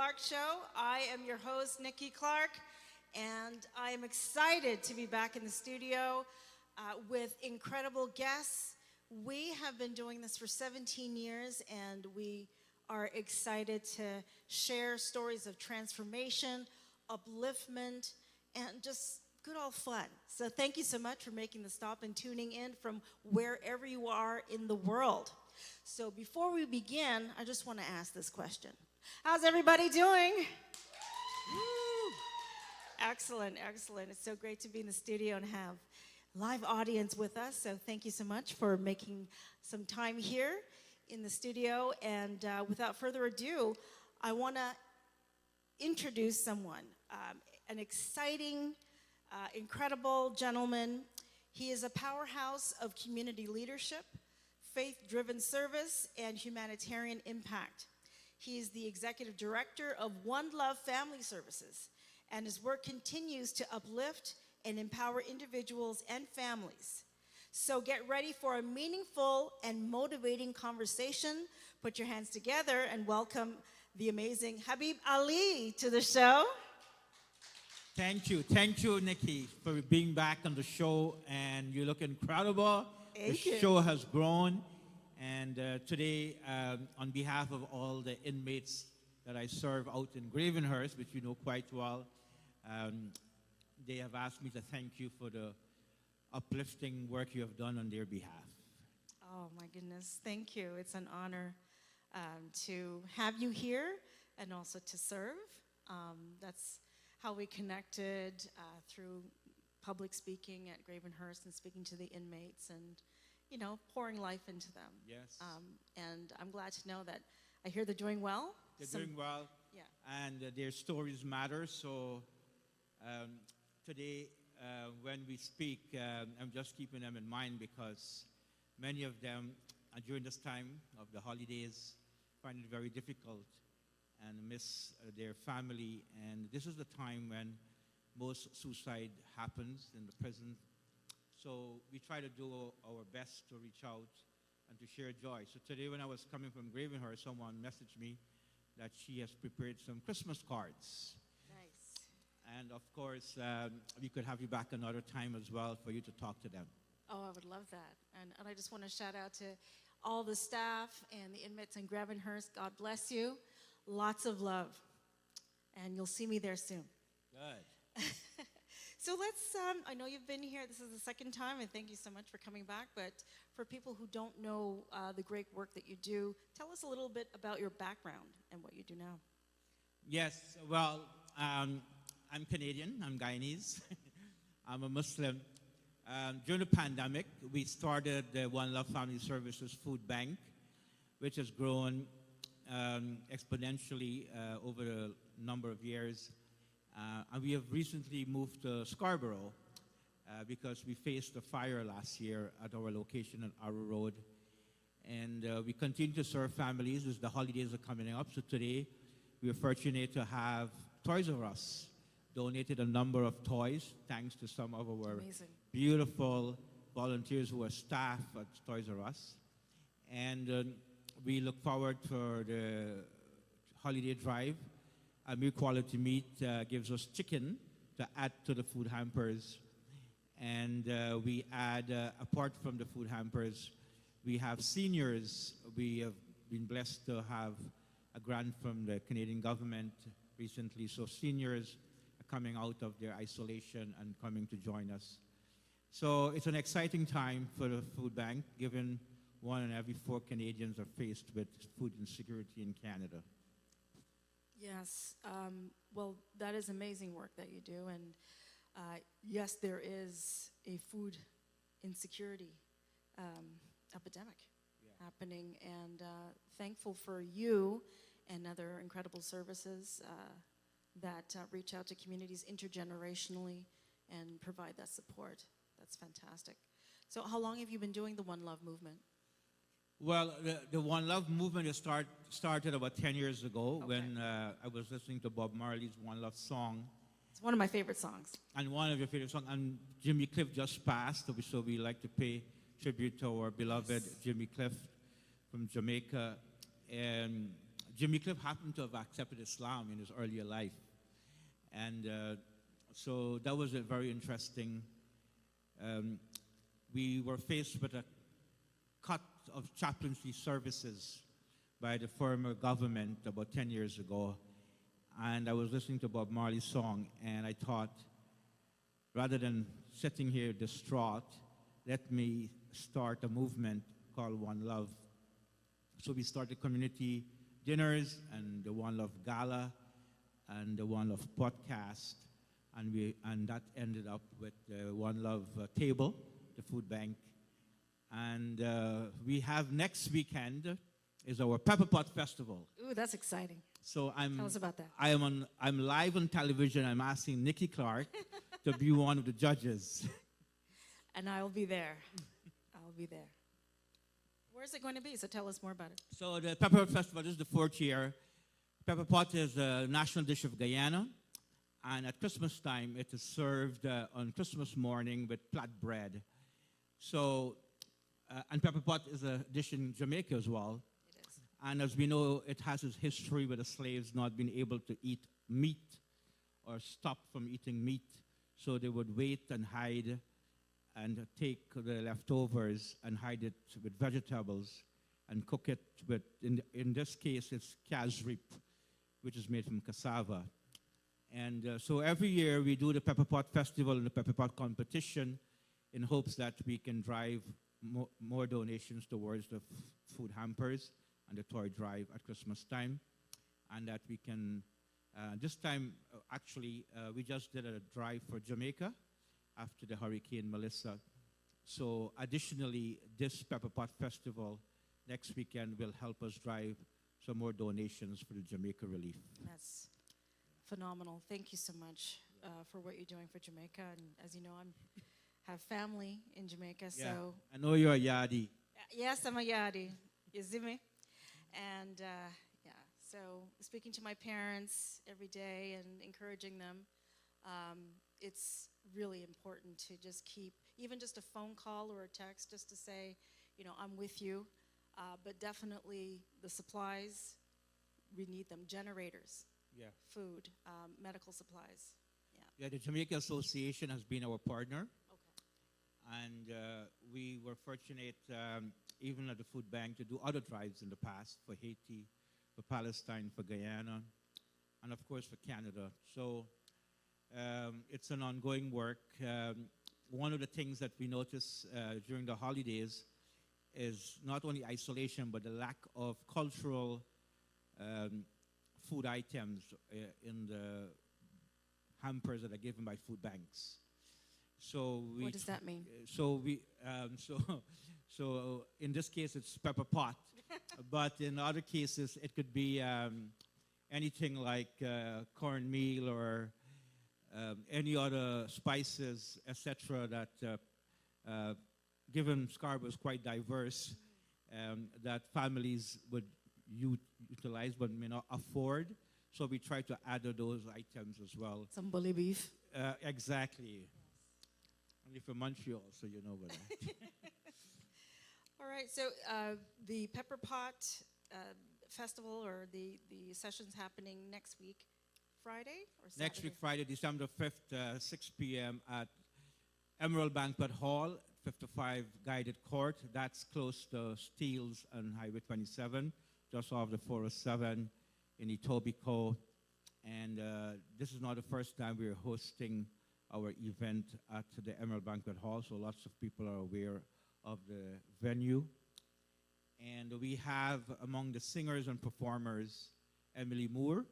Clarke Show. I am your host, Nikki Clarke, and I am excited to be back in the studio with incredible guests. We have been doing this for 17 years, and we are excited to share stories of transformation, upliftment, and just good old fun. So thank you so much for making the stop and tuning in from wherever you are in the world. So before we begin, I just want to ask this question. How's everybody doing? Woo. Excellent, excellent. It's so great to be in the studio and have a live audience with us. So thank you so much for making some time here in the studio. And without further ado, I want to introduce someone, an exciting, incredible gentleman. He is a powerhouse of community leadership, faith-driven service, and humanitarian impact. He is the executive director of One Love Family Services, and his work continues to uplift and empower individuals and families. So get ready for a meaningful and motivating conversation. Put your hands together and welcome the amazing Habeeb Alli to the show. Thank you, Nikki, for being back on the show, and you look incredible. Thank the you. show has grown, and today, on behalf of all the inmates that I serve out in Gravenhurst, which you know quite well, they have asked me to thank you for the uplifting work you have done on their behalf. Oh my goodness, thank you. It's an honor to have you here and also to serve. That's how we connected through public speaking at Gravenhurst and speaking to the inmates and, you know, pouring life into them. Yes. And I'm glad to know that I hear they're doing well. They're doing well, yeah. and their stories matter. So today, when we speak, I'm just keeping them in mind because many of them, during this time of the holidays, find it very difficult and miss their family. And this is the time when most suicide happens in the prison. So we try to do our best to reach out and to share joy. So today when I was coming from Gravenhurst, someone messaged me that she has prepared some Christmas cards. Nice. And of course, we could have you back another time as well for you to talk to them. Oh, I would love that. And I just want to shout out to all the staff and the inmates in Gravenhurst. God bless you. Lots of love. And you'll see me there soon. Good. So let's, I know you've been here. This is the second time, and thank you so much for coming back. But for people who don't know the great work that you do, tell us a little bit about your background and what you do now. Yes, well, I'm Canadian, I'm Guyanese. I'm a Muslim. During the pandemic, we started the One Love Family Services Food Bank, which has grown exponentially over a number of years. And we have recently moved to Scarborough because we faced a fire last year at our location at Arrow Road. And we continue to serve families as the holidays are coming up. So today, we are fortunate to have Toys R Us donated a number of toys, thanks to some of our Amazing. beautiful volunteers who are staff at Toys R Us. And we look forward for the holiday drive. Mere Quality Meat gives us chicken to add to the food hampers. And we add, apart from the food hampers, we have seniors. We have been blessed to have a grant from the Canadian government recently. So seniors are coming out of their isolation and coming to join us. So it's an exciting time for the food bank, given 1 in every 4 Canadians are faced with food insecurity in Canada. Yes, well, that is amazing work that you do, and yes, there is a food insecurity epidemic happening, and thankful for you and other incredible services that reach out to communities intergenerationally and provide that support. That's fantastic. So how long have you been doing the One Love movement? Well, the One Love movement started about 10 years ago when I was listening to Bob Marley's One Love song. It's one of my favorite songs. And one of your favorite songs. And Jimmy Cliff just passed, so we like to pay tribute to our beloved Jimmy Cliff from Jamaica. And Jimmy Cliff happened to have accepted Islam in his earlier life. And so that was a very interesting. We were faced with a cut of chaplaincy services by the former government about 10 years ago. And I was listening to Bob Marley's song, and I thought, rather than sitting here distraught, let me start a movement called One Love. So we started community dinners and the One Love Gala and the One Love podcast, and that ended up with the One Love table, the food bank. And we have next weekend is our Pepper Pot Festival. Ooh, that's exciting. So Tell us about that. I'm live on television. I'm asking Nikki Clarke to be one of the judges. And I'll be there. I'll be there. Where's it going to be? So tell us more about it. So the Pepper Pot Festival, this is the 4th year. Pepper pot is a national dish of Guyana. And at Christmas time, it is served on Christmas morning with flatbread. So, and pepper pot is a dish in Jamaica as well. And as we know, it has its history with the slaves not being able to eat meat or stop from eating meat. So they would wait and hide and take the leftovers and hide it with vegetables and cook it with, in this case, it's casrip, which is made from cassava. And so every year we do the Pepper Pot Festival and the Pepper Pot competition in hopes that we can drive more donations towards the food hampers and the toy drive at Christmas time, and that we can, this time, actually, we just did a drive for Jamaica after the Hurricane Melissa. So additionally, this Pepper Pot Festival next weekend will help us drive some more donations for the Jamaica relief. That's phenomenal. Thank you so much for what you're doing for Jamaica. And as you know, I have family in Jamaica, Yeah, so. I know you're a Yadi. Yes, I'm a Yadi. You see me? And yeah, so speaking to my parents every day and encouraging them, it's really important to just keep, even just a phone call or a text just to say, you know, I'm with you. But definitely the supplies, we need them. Generators, Yeah. food, medical supplies. Yeah, the Jamaica Association has been our partner. Okay. And we were fortunate, even at the food bank, to do other drives in the past for Haiti, for Palestine, for Guyana, and of course for Canada. So it's an ongoing work. One of the things that we notice during the holidays is not only isolation, but the lack of cultural food items in the hampers that are given by food banks. So What does that mean? So in this case it's pepper pot, but in other cases it could be anything like cornmeal or any other spices, etc. That given Scarborough is quite diverse, that families would utilize but may not afford. So we try to add those items as well. Some bully beef. Exactly. Only from Montreal, so you know about that. All right, so the Pepper Pot Festival or the session's happening next week, Friday or Saturday? Next week, Friday, December 5th, 6 p.m. at Emerald Banquet Hall, 55 Guided Court. That's close to Steeles and Highway 27, just off the 407 in Etobicoke. And this is not the first time we're hosting our event at the Emerald Banquet Hall, so lots of people are aware of the venue. And we have among the singers and performers Emily Moore,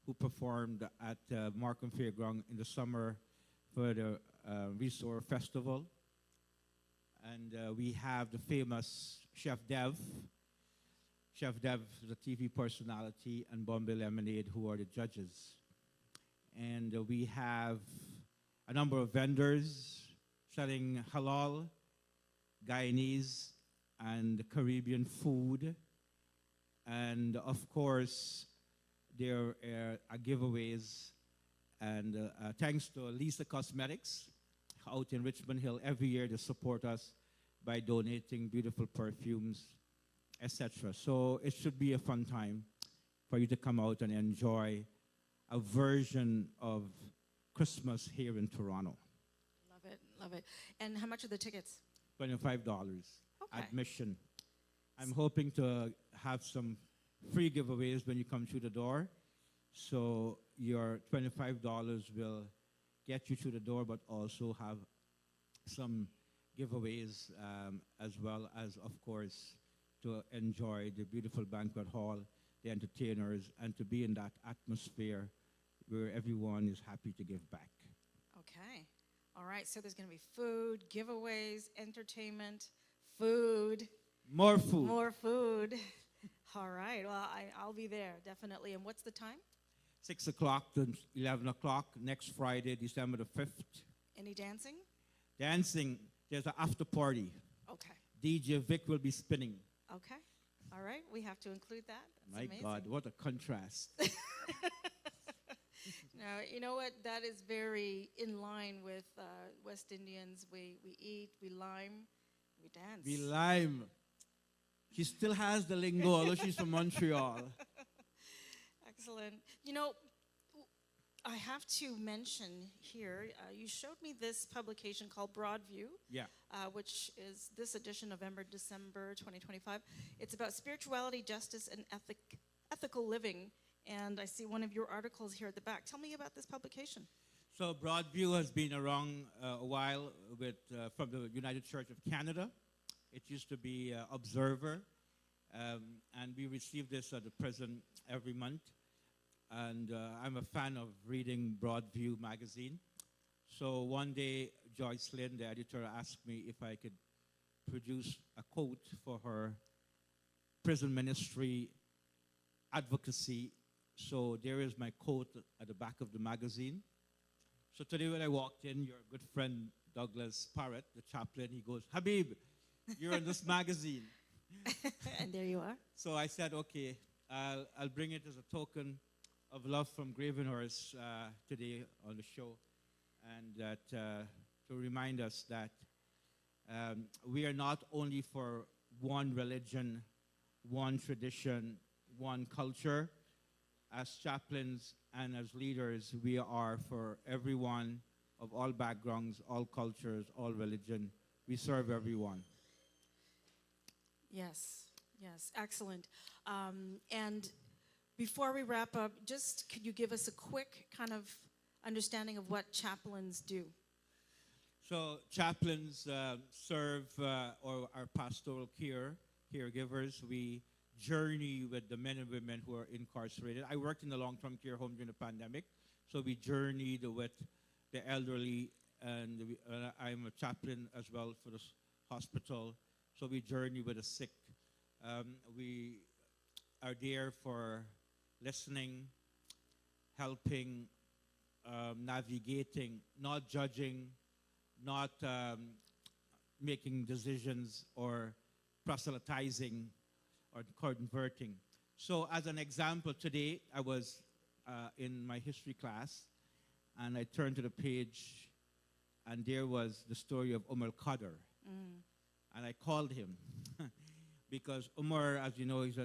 who performed at Markham Fairground in the summer for the Resort Festival. And we have the famous Chef Dev. Chef Dev is a TV personality, and Bombay Lemonade, who are the judges. And we have a number of vendors selling halal, Guyanese, and Caribbean food. And of course, there are giveaways. And thanks to Lisa Cosmetics out in Richmond Hill, every year they support us by donating beautiful perfumes, etc. So it should be a fun time. for you to come out and enjoy a version of Christmas here in Toronto. Love it, love it. And how much are the tickets? $25 Okay. admission. I'm hoping to have some free giveaways when you come through the door. So your $25 will get you through the door, but also have some giveaways as well as, of course, to enjoy the beautiful banquet hall, the entertainers, and to be in that atmosphere where everyone is happy to give back. Okay. All right. So there's going to be food, giveaways, entertainment, food. More food. More food. All right. Well, I'll be there, definitely. And what's the time? 6 o'clock to 11 o'clock next Friday, December the 5th. Any dancing? Dancing, there's an after party. Okay. DJ Vic will be spinning. Okay. All right. We have to include that. That's My amazing. God, what a contrast. Now, you know what? That is very in line with West Indians. We eat, we lime, we dance. We lime. She still has the lingo, although she's from Montreal. Excellent. You know, I have to mention here, you showed me this publication called Broadview, Yeah. which is this edition, November, December 2025. It's about spirituality, justice, and ethical living. And I see one of your articles here at the back. Tell me about this publication. So Broadview has been around a while with, from the United Church of Canada. It used to be Observer. And we receive this at the prison every month. And I'm a fan of reading Broadview magazine. So one day, Joyce Lynn, the editor, asked me if I could produce a quote for her prison ministry advocacy. So there is my quote at the back of the magazine. So today when I walked in, your good friend Douglas Parrott, the chaplain, he goes, "Habeeb, you're in this magazine." And there you are. So I said, okay, I'll bring it as a token of love from Gravenhurst today on the show, and that to remind us that we are not only for one religion, one tradition, one culture. As chaplains and as leaders, we are for everyone of all backgrounds, all cultures, all religion. We serve everyone. Yes, yes, excellent. And before we wrap up, just could you give us a quick kind of understanding of what chaplains do? So chaplains serve or are pastoral caregivers. We journey with the men and women who are incarcerated. I worked in the long-term care home during the pandemic, so we journeyed with the elderly, and I'm a chaplain as well for the hospital, so we journey with the sick. We are there for listening, helping, navigating, not judging, not making decisions or proselytizing or converting. So as an example, today I was in my history class, and I turned to the page, and there was the story of Umar Qadr. And I called him because Umar, as you know, is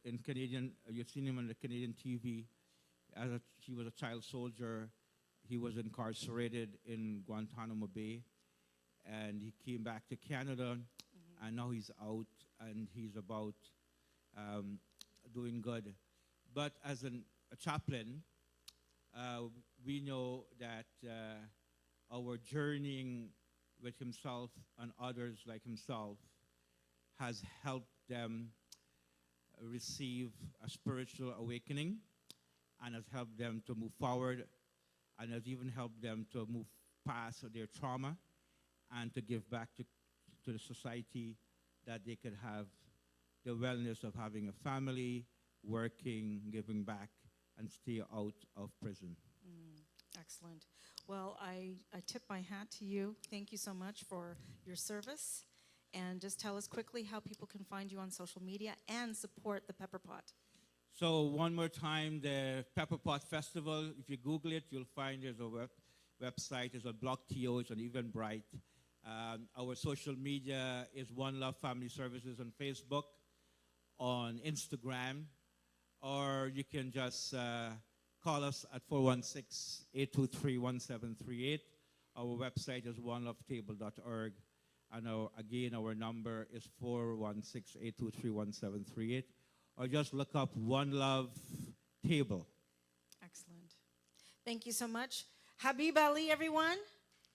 in Canadian, you've seen him on the Canadian TV. He was a child soldier. He was incarcerated in Guantanamo Bay, and he came back to Canada, and now he's out, and he's about doing good. But as a chaplain, we know that our journeying with himself and others like himself has helped them receive a spiritual awakening, and has helped them to move forward, and has even helped them to move past their trauma and to give back to the society, that they could have the wellness of having a family, working, giving back, and stay out of prison. Excellent. Well, I tip my hat to you. Thank you so much for your service. And just tell us quickly how people can find you on social media and support the Pepper Pot. So one more time, the Pepper Pot Festival, if you Google it, you'll find there's a website, it's on BlockTO, it's on Eventbrite. Our social media is One Love Family Services on Facebook, on Instagram, or you can just call us at 416-823-1738. Our website is onelovetable.org. And again, our number is 416-823-1738. Or just look up One Love Table. Excellent. Thank you so much. Habeeb Alli, everyone.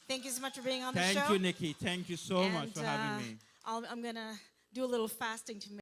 Thank you so much for being on the show. Thank you, Nikki. Thank you so much for having me. I'm going to do a little fasting to